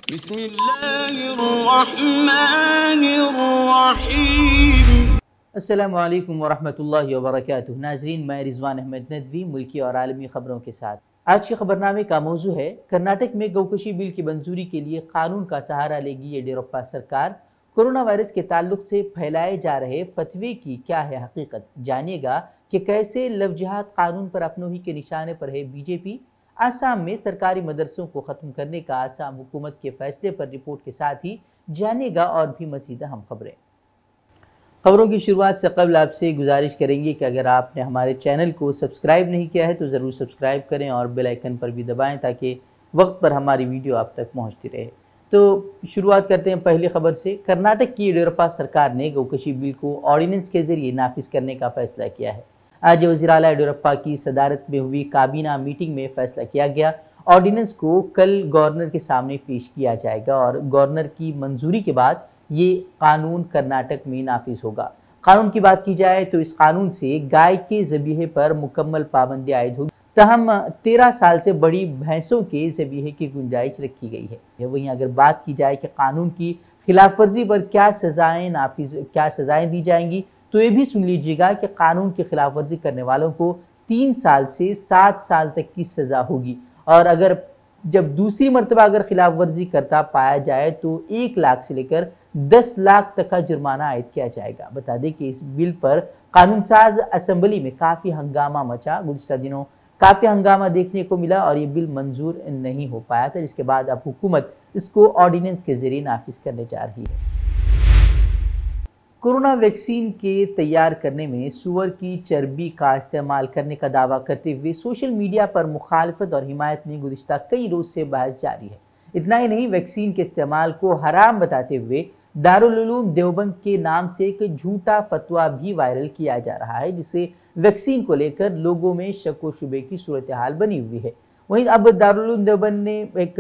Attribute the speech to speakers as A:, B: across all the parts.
A: बिस्मिल्लाहिर्रहमानिर्रहीम।
B: अस्सलामुअलैकुम वरहमतुल्लाहि वबरकातुहू। नाज़रीन, मैं रिजवान अहमद नदवी मुल्की और आलमी खबरों के साथ। आज के खबरनामे का मौजू है कर्नाटक में गौकशी बिल की मंजूरी के लिए कानून का सहारा लेगी येडियुरप्पा सरकार। कोरोना वायरस के ताल्लुक से फैलाए जा रहे फतवे की क्या है हकीकत, जानिएगा कि कैसे लव जिहाद कानून पर अपनों ही के निशाने पर है बीजेपी। आसाम में सरकारी मदरसों को ख़त्म करने का आसाम हुकूमत के फैसले पर रिपोर्ट के साथ ही जानिएगा और भी मज़ीद अहम खबरें। खबरों की शुरुआत से कबल आपसे गुजारिश करेंगे कि अगर आपने हमारे चैनल को सब्सक्राइब नहीं किया है तो ज़रूर सब्सक्राइब करें और बेल आइकन पर भी दबाएं ताकि वक्त पर हमारी वीडियो आप तक पहुंचती रहे। तो शुरुआत करते हैं पहली खबर से। कर्नाटक की येडियुरप्पा सरकार ने गौकशी बिल को ऑर्डिनेंस के जरिए नाफिज करने का फैसला किया है। आज वज़ीर आला येडियुरप्पा की सदारत में हुई काबीना मीटिंग में फैसला किया गया। ऑर्डिनेंस को कल गवर्नर के सामने पेश किया जाएगा और गवर्नर की मंजूरी के बाद ये कानून कर्नाटक में नाफिज होगा। कानून की बात की जाए तो इस कानून से गाय के ज़बीहे पर मुकम्मल पाबंदी आयद होगी। तहम 13 साल से बड़ी भैंसों के ज़बीहे की गुंजाइश रखी गई है। वहीं अगर बात की जाए कि कानून की खिलाफ वर्जी पर क्या सज़ाएं दी जाएंगी, तो ये भी सुन लीजिएगा कि कानून की खिलाफ वर्जी करने वालों को 3 साल से 7 साल तक की सज़ा होगी और अगर जब दूसरी मरतबा अगर खिलाफ वर्जी करता पाया जाए तो 1 लाख से लेकर 10 लाख तक का जुर्माना आयद किया जाएगा। बता दें कि इस बिल पर कानून साज असम्बली में काफ़ी हंगामा मचा। गुज़िश्ता दिनों काफ़ी हंगामा देखने को मिला और ये बिल मंजूर नहीं हो पाया था, जिसके बाद अब हुकूमत इसको ऑर्डिनेंस के जरिए नाफिज करने जा रही है। कोरोना वैक्सीन के तैयार करने में सूअर की चर्बी का इस्तेमाल करने का दावा करते हुए सोशल मीडिया पर मुखालफत और हिमायत में गुज़िश्ता कई रोज़ से बहस जारी है। इतना ही नहीं, वैक्सीन के इस्तेमाल को हराम बताते हुए दारुल उलूम देवबंद के नाम से एक झूठा फतवा भी वायरल किया जा रहा है, जिससे वैक्सीन को लेकर लोगों में शक व शुबे की सूरत हाल बनी हुई है। वहीं अब दारुल उलूम देवबंद ने एक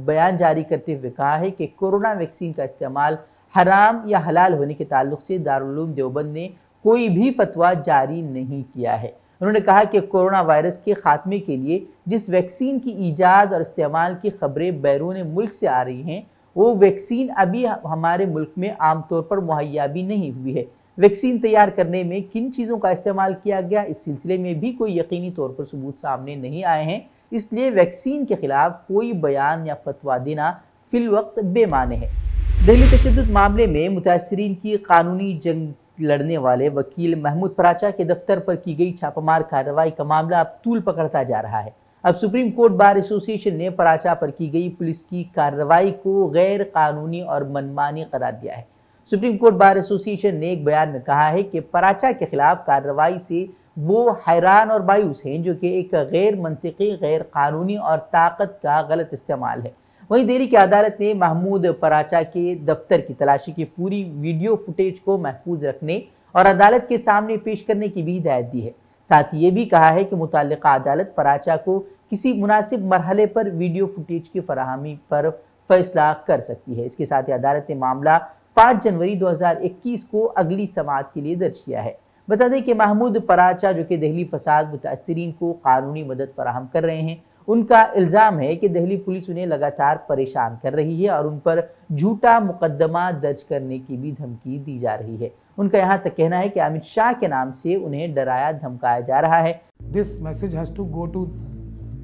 B: बयान जारी करते हुए कहा है कि कोरोना वैक्सीन का इस्तेमाल हराम या हलाल होने के ताल्लुक से दारुल उलूम देवबंद ने कोई भी फतवा जारी नहीं किया है। उन्होंने कहा कि कोरोना वायरस के खात्मे के लिए जिस वैक्सीन की ईजाद और इस्तेमाल की खबरें बैरून मुल्क से आ रही हैं, वो वैक्सीन अभी हमारे मुल्क में आमतौर पर मुहैया भी नहीं हुई है। वैक्सीन तैयार करने में किन चीज़ों का इस्तेमाल किया गया, इस सिलसिले में भी कोई यकीनी तौर पर सबूत सामने नहीं आए हैं। इसलिए वैक्सीन के खिलाफ कोई बयान या फतवा देना फिल वक्त बेमाने है। दिल्ली तशद्दुद मामले में मुतासरीन की कानूनी जंग लड़ने वाले वकील महमूद पराचा के दफ्तर पर की गई छापामार कार्रवाई का मामला अब तूल पकड़ता जा रहा है। अब सुप्रीम कोर्ट बार एसोसिएशन ने पराचा पर की गई पुलिस की कार्रवाई को गैर कानूनी और मनमानी करार दिया है। सुप्रीम कोर्ट बार एसोसिएशन ने एक बयान में कहा है कि पराचा के खिलाफ कार्रवाई से वो हैरान और मायूस हैं, जो कि एक गैर मंतिकी, गैर कानूनी और ताकत का गलत इस्तेमाल है। वहीं दिल्ली की अदालत ने महमूद पराचा के दफ्तर की तलाशी की पूरी वीडियो फुटेज को महफूज रखने और अदालत के सामने पेश करने की भी हिदायत दी है। साथ ही ये भी कहा है कि मुताल्लिका अदालत पराचा को किसी मुनासिब मरहले पर वीडियो फुटेज की फराहमी पर फैसला कर सकती है। इसके साथ ही अदालत ने मामला 5 जनवरी 2021 को अगली समाअत के लिए दर्ज किया है। बता दें कि महमूद पराचा, जो कि दहली फसाद मुतासरीन को कानूनी मदद फराहम कर रहे हैं, उनका इल्ज़ाम है कि दिल्ली पुलिस उन्हें लगातार परेशान कर रही है और उन पर झूठा मुकदमा दर्ज करने की भी धमकी दी जा रही है। उनका यहाँ तक कहना है कि अमित शाह के नाम से उन्हें डराया धमकाया जा रहा है।
C: This message has to go to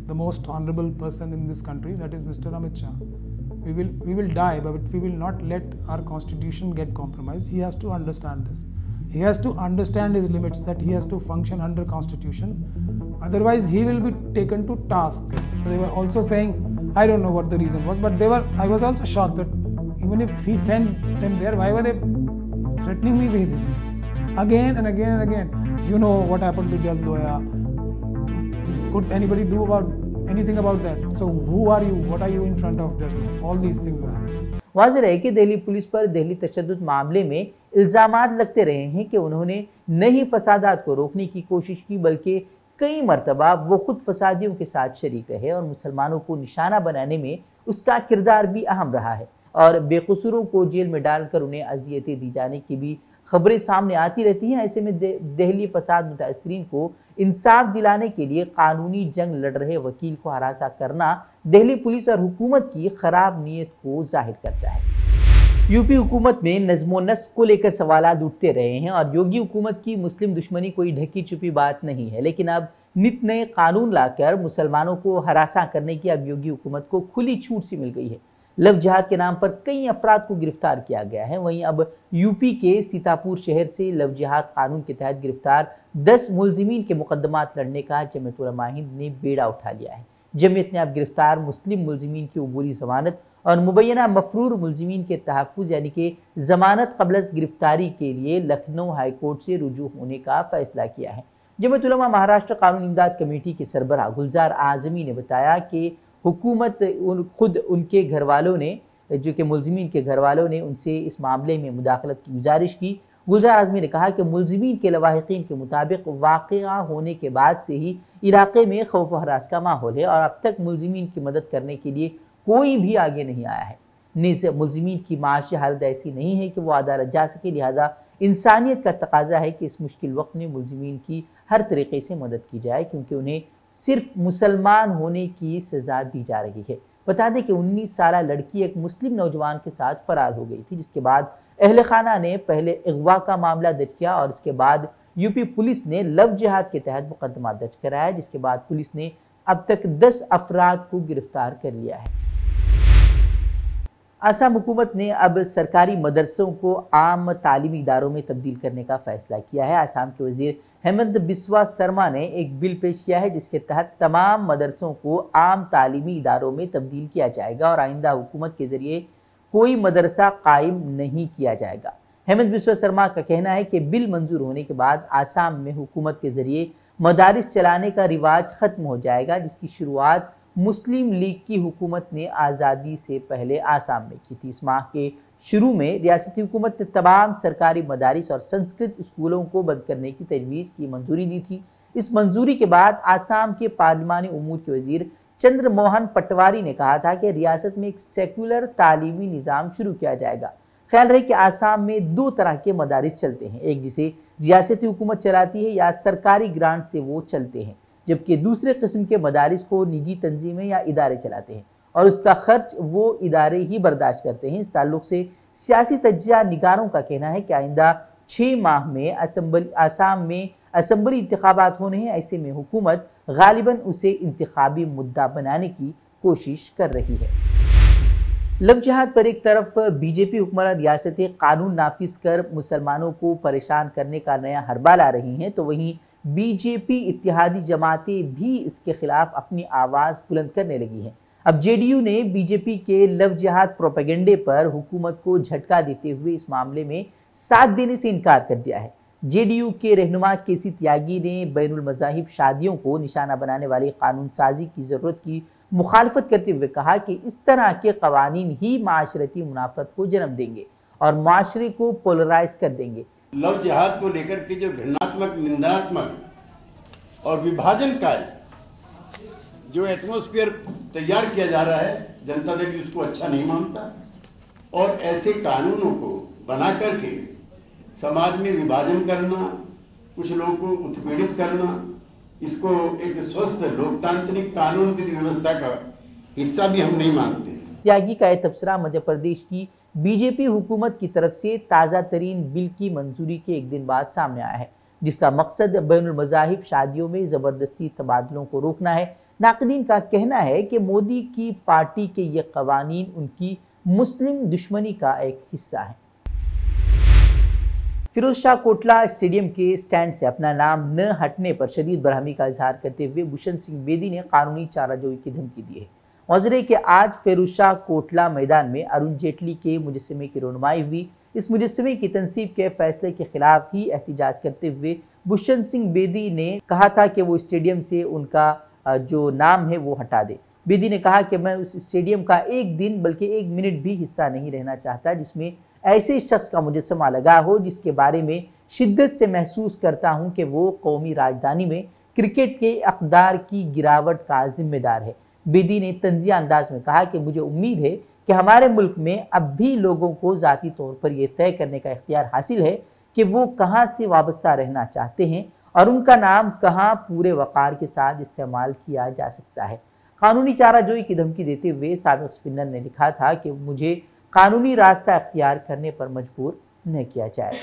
C: the most honorable person in this country, that is Mr. Amit Shah. We will die, but we will not let our constitution get compromised. He has to understand this. He has to understand his limits, that he has to function under constitution. Otherwise, he will be taken to task. They were also saying, I don't know what the reason was, but I was also shocked that even if he sent them there, why were they threatening me with these names? Again and again and again. You know what happened to Judge Loya. Could anybody do anything about that? So who are you? What are you in front of Judge Loya? All these things were happening.
B: वाज़ेह है कि Delhi police पर दिल्ली तशद्दुद मामले में इल्ज़ामात लगते रहे हैं कि उन्होंने नहीं फसादात को रोकने की कोशिश की, बल्कि कई मरतबा वो खुद फसादियों के साथ शरीक रहे और मुसलमानों को निशाना बनाने में उसका किरदार भी अहम रहा है और बेकसूरों को जेल में डालकर उन्हें अजियतें दी जाने की भी खबरें सामने आती रहती हैं। ऐसे में दहली फसाद मुतासरीन को इंसाफ दिलाने के लिए कानूनी जंग लड़ रहे वकील को हरासा करना दिल्ली पुलिस और हुकूमत की खराब नीयत को जाहिर करता है। यूपी हुकूमत में नज़्मो नस्क को लेकर सवालात उठते रहे हैं और योगी हुकूमत की मुस्लिम दुश्मनी कोई ढकी छुपी बात नहीं है, लेकिन अब नित नए कानून लाकर मुसलमानों को हरासा करने की अब योगी हुकूमत को खुली छूट सी मिल गई है। लव जिहाद के नाम पर कई अफराद को गिरफ्तार किया गया है। वहीं अब यूपी के सीतापुर शहर से लव जिहाद कानून के तहत गिरफ्तार 10 मुलजिमीन के मुकदमात लड़ने का जमीयत उलमा हिंद ने बेड़ा उठा लिया है। जमीयत ने अब गिरफ्तार मुस्लिम मुलजिमीन की अबूरी जमानत और मुबैना मफरूर मुलजिमीन के तहफ़्फ़ुज़ यानी कि जमानत क़ब्ल गिरफ्तारी के लिए लखनऊ हाई कोर्ट से रुजू होने का फैसला किया है। जमीयत उलमा महाराष्ट्र कानूनी इमदाद कमेटी के सरबराह गुलजार आज़मी ने बताया कि हुकूमत खुद उनके घर वालों ने, जो कि मुलजिमीन के घर वालों ने उनसे इस मामले में मुदाखलत की गुजारिश की। गुलजार आज़मी ने कहा कि मुलजिमीन के लवाहिकीन के मुताबिक वाक़या होने के बाद से ही इलाके में खौफ व हरास का माहौल है और अब तक मुलजिमीन की मदद करने के लिए कोई भी आगे नहीं आया है। नीज़ मुलजिमीन की माशी हालत ऐसी नहीं है कि वो अदालत जा सके, लिहाजा इंसानियत का तकाजा है कि इस मुश्किल वक्त में मुलजिमीन की हर तरीके से मदद की जाए, क्योंकि उन्हें सिर्फ मुसलमान होने की सज़ा दी जा रही है। बता दें कि 19 साला लड़की एक मुस्लिम नौजवान के साथ फरार हो गई थी, जिसके बाद अहले खाना ने पहले अगवा का मामला दर्ज किया और इसके बाद यूपी पुलिस ने लव जिहाद के तहत मुकदमा दर्ज कराया, जिसके बाद पुलिस ने अब तक 10 अफराद को गिरफ्तार कर लिया है। असम हुकूमत ने अब सरकारी मदरसों को आम तालीमी इदारों में तब्दील करने का फैसला किया है। असम के वजीर हेमंत बिस्वा शर्मा ने एक बिल पेश किया है जिसके तहत तमाम मदरसों को आम तालीमी इदारों में तब्दील किया जाएगा और आइंदा हुकूमत के जरिए कोई मदरसा कायम नहीं किया जाएगा। हेमंत बिस्वा शर्मा का कहना है कि बिल मंजूर होने के बाद आसाम में हुकूमत के जरिए मदारिस चलाने का रिवाज खत्म हो जाएगा, जिसकी शुरुआत मुस्लिम लीग की हुकूमत ने आज़ादी से पहले आसाम में की थी। इस माह के शुरू में रियासती हुकूमत ने तमाम सरकारी मदारिस और संस्कृत स्कूलों को बंद करने की तजवीज़ की मंजूरी दी थी। इस मंजूरी के बाद आसाम के पार्लिमानी उमूर के वजीर चंद्र मोहन पटवारी ने कहा था कि रियासत में एक सेकुलर तालीमी निज़ाम शुरू किया जाएगा। ख्याल रहे कि आसाम में 2 तरह के मदारिस चलते हैं, एक जिसे रियासती हुकूमत चलाती है या सरकारी ग्रांट से वो चलते हैं, जबकि दूसरे किस्म के मदारिस को निजी तंजीमें या इदारे चलाते हैं और उसका खर्च वो इदारे ही बर्दाश्त करते हैं। इस ताल्लुक से सियासी तज्जिया निगारों का कहना है कि आइंदा 6 माह में आसाम में असम्बली इंतखाबात होने हैं। ऐसे में हुकूमत गालिबन उसे इंतखाबी मुद्दा बनाने की कोशिश कर रही है। लव जिहाद पर एक तरफ बीजेपी हुक्मरान रियासतें कानून नाफिज कर मुसलमानों को परेशान करने का नया हरबा ला रही हैं, तो वहीं बीजेपी इत्तेहादी जमातें भी इसके खिलाफ अपनी आवाज़ बुलंद करने लगी हैं। अब जेडीयू ने बीजेपी के लव जिहाद प्रोपेगेंडे पर हुकूमत को झटका देते हुए इस मामले में साथ देने से इनकार कर दिया है। जेडीयू के रहनुमा केसी त्यागी ने बैनुल मज़ाहिब शादियों को निशाना बनाने वाली कानून साजी की ज़रूरत की मुखालफत करते हुए कहा कि इस तरह के कवानीन ही माशरती मुनाफरत को जन्म देंगे और माशरे को पोलराइज कर देंगे।
A: लव जिहाद को लेकर के जो घृणात्मक, निंदात्मक और विभाजनकारी जो एटमॉस्फेयर तैयार किया जा रहा है, जनता दल उसको अच्छा नहीं मानता और ऐसे कानूनों को बना करके समाज में विभाजन करना, कुछ लोगों को उत्पीड़ित करना, इसको एक स्वस्थ लोकतांत्रिक कानून की व्यवस्था का हिस्सा भी हम नहीं मानते।
B: त्यागी का यह तबसरा मध्य प्रदेश की बीजेपी हुकूमत की तरफ से ताज़ा तरीन बिल की मंजूरी के एक दिन बाद सामने आया है, जिसका मकसद बैनुल मज़ाहिब शादियों में ज़बरदस्ती तबादलों को रोकना है। नाक़दीन का कहना है कि मोदी की पार्टी के ये कवानीन उनकी मुस्लिम दुश्मनी का एक हिस्सा है। फिरोज शाह कोटला स्टेडियम के स्टैंड से अपना नाम न हटने पर शदीद बरहमी का इजहार करते हुए भूषण सिंह बेदी ने कानूनी चाराजोई की धमकी दी है। मौजूद कि आज फिरोज शाह कोटला मैदान में अरुण जेटली के मुजस्समे की रोनुमाई हुई। इस मुजस्समे की तनसीब के फैसले के खिलाफ ही एहतिजाज करते हुए भूषण सिंह बेदी ने कहा था कि वो स्टेडियम से उनका जो नाम है वो हटा दे। बेदी ने कहा कि मैं उस स्टेडियम का एक दिन बल्कि 1 मिनट भी हिस्सा नहीं रहना चाहता जिसमें ऐसे शख्स का मुजस्समा लगा हो जिसके बारे में शिद्दत से महसूस करता हूं कि वो कौमी राजधानी में क्रिकेट के अक़दार की गिरावट का जिम्मेदार है। बेदी ने तंज़िया अंदाज में कहा कि मुझे उम्मीद है कि हमारे मुल्क में अब भी लोगों को ज़ाती तौर पर यह तय करने का इख्तियार हासिल है कि वो कहाँ से वाबस्ता रहना चाहते हैं और उनका नाम कहाँ पूरे वक़ार के साथ इस्तेमाल किया जा सकता है। कानूनी चाराजोई की धमकी देते हुए साबिक स्पिनर ने लिखा था कि मुझे कानूनी रास्ता अख्तियार करने पर मजबूर न किया जाए।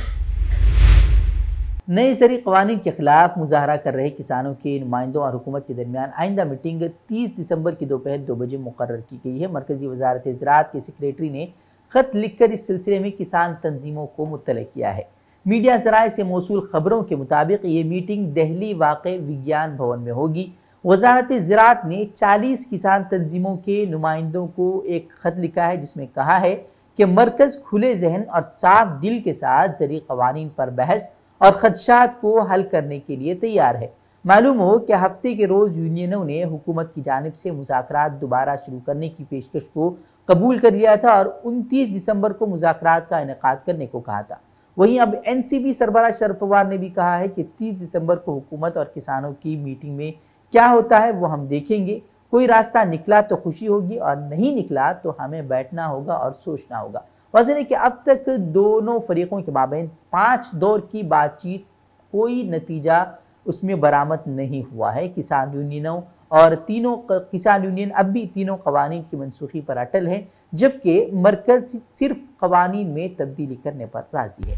B: नए ज़रूरी क़वानीन के खिलाफ मुजाहरा कर रहे किसानों के नुमाइंदों और हुकूमत के दरमियान आइंदा मीटिंग 30 दिसंबर की दोपहर 2 बजे मुकर्रर की गई है। मरकज़ी वज़ारत ज़राअत के सेक्रेटरी ने ख़त लिखकर इस सिलसिले में किसान तंजीमों को मुत्तला किया है। मीडिया ज़राए से मौसूल खबरों के मुताबिक ये मीटिंग दिल्ली वाक़े विज्ञान भवन में होगी। वज़ारत ज़राअत ने 40 किसान तंजीमों के नुमाइंदों को एक ख़त लिखा है जिसमें कहा है कि मरकज़ खुले जहन और साफ दिल के साथ ज़रूरी क़वानीन पर बहस और खदशात को हल करने के लिए तैयार है। मालूम हो कि हफ्ते के रोज़ यूनियनों ने हुकूमत की जानिब से मुज़ाकरात दोबारा शुरू करने की पेशकश को कबूल कर लिया था और 29 दिसंबर को मुज़ाकरात का इनेकाद करने को कहा था। वहीं अब एनसीपी सरबराह शरद पवार ने भी कहा है कि 30 दिसंबर को हुकूमत और किसानों की मीटिंग में क्या होता है वो हम देखेंगे। कोई रास्ता निकला तो खुशी होगी और नहीं निकला तो हमें बैठना होगा और सोचना होगा। वजह है कि अब तक दोनों फरीकों के माबैन 5 दौर की बातचीत कोई नतीजा उसमें बरामद नहीं हुआ है। किसान यूनियनों और किसान यूनियन अब भी तीनों कवानीन की मनसूखी पर अटल है, जबकि मरकज सिर्फ कवानीन में तब्दीली करने पर राजी है।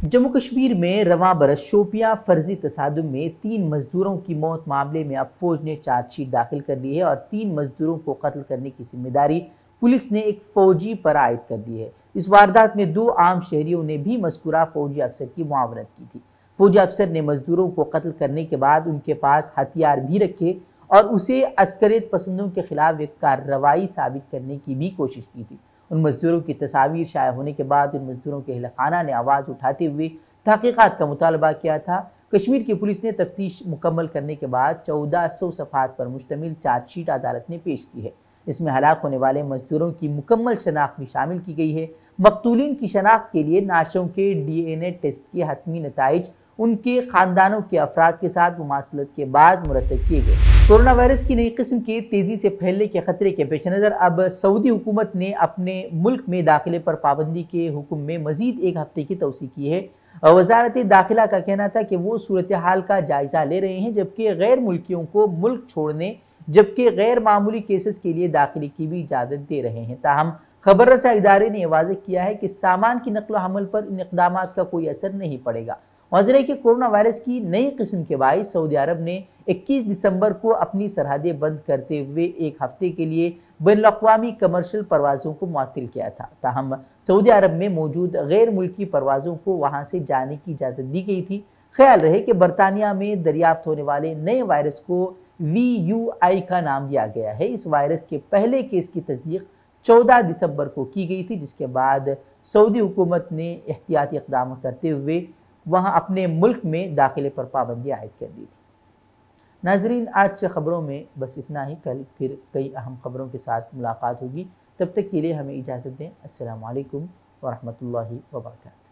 B: जम्मू कश्मीर में रवां बरस शोपियां फर्जी तसादुम में 3 मजदूरों की मौत मामले में अब फौज ने चार्जशीट दाखिल कर दी है और 3 मजदूरों को कत्ल करने की जिम्मेदारी पुलिस ने एक फौजी पर आयद कर दी है। इस वारदात में 2 आम शहरियों ने भी मज़कूरा फौजी अफसर की मुआवनत की थी। फौजी अफसर ने मजदूरों को कत्ल करने के बाद उनके पास हथियार भी रखे और उसे अस्करियत पसंदों के खिलाफ एक कार्रवाई साबित करने की भी कोशिश की थी। उन मजदूरों की तस्वीर शाया होने के बाद उन मजदूरों के अहल खाना ने आवाज़ उठाते हुए तहकीकात का मुतालबा किया था। कश्मीर की पुलिस ने तफ्तीश मुकम्मल करने के बाद 1400 सफ़हात पर मुश्तमिल चार्जशीट अदालत में पेश की है। इसमें हलाक होने वाले मजदूरों की मुकम्मल शनाख्त भी शामिल की गई है। मकतूलीन की शनाख्त के लिए नाशों के DNA टेस्ट के हतमी नताइज उनके खानदानों के अफराद के साथ मुमासलत के बाद मुरतब किए गए। कोरोना वायरस की नई किस्म के तेज़ी से फैलने के खतरे के पेश नज़र अब सऊदी हुकूमत ने अपने मुल्क में दाखिले पर पाबंदी के हुक्म में मजीद 1 हफ्ते की तोसी की है। वजारत दाखिला का कहना था कि वो सूरत हाल का जायज़ा ले रहे हैं, जबकि गैर मुल्कियों को मुल्क छोड़ने जबकि गैर मामूली केसेस के लिए दाखिले की भी इजाज़त दे रहे हैं। ताहम खबर रसा इदारे ने वाज़ेह किया है कि सामान की नकल हमल पर इन इक़दाम का कोई असर नहीं पड़ेगा। वाज़ेह है कि कोरोना वायरस की नई किस्म के बाइस सऊदी अरब ने 21 दिसंबर को अपनी सरहदें बंद करते हुए 1 हफ्ते के लिए बैनुल-अक़वामी कमर्शियल परवाज़ों को मुअत्तल किया था। ताहम सऊदी अरब में मौजूद गैर मुल्की परवाज़ों को वहाँ से जाने की इजाज़त दी गई थी। ख्याल रहे कि बरतानिया में दरियाफ्त होने वाले नए वायरस को VUI का नाम दिया गया है। इस वायरस के पहले केस की तस्दीक 14 दिसंबर को की गई थी, जिसके बाद सऊदी हुकूमत ने एहतियाती इक़दाम करते हुए वहाँ अपने मुल्क में दाखिले पर पाबंदी आयद कर दी थी। नाजरीन, आज की खबरों में बस इतना ही। कल फिर कई अहम खबरों के साथ मुलाकात होगी। तब तक के लिए हमें इजाज़त दें। अस्सलामु अलैकुम व रहमतुल्लाहि व बरकातहू।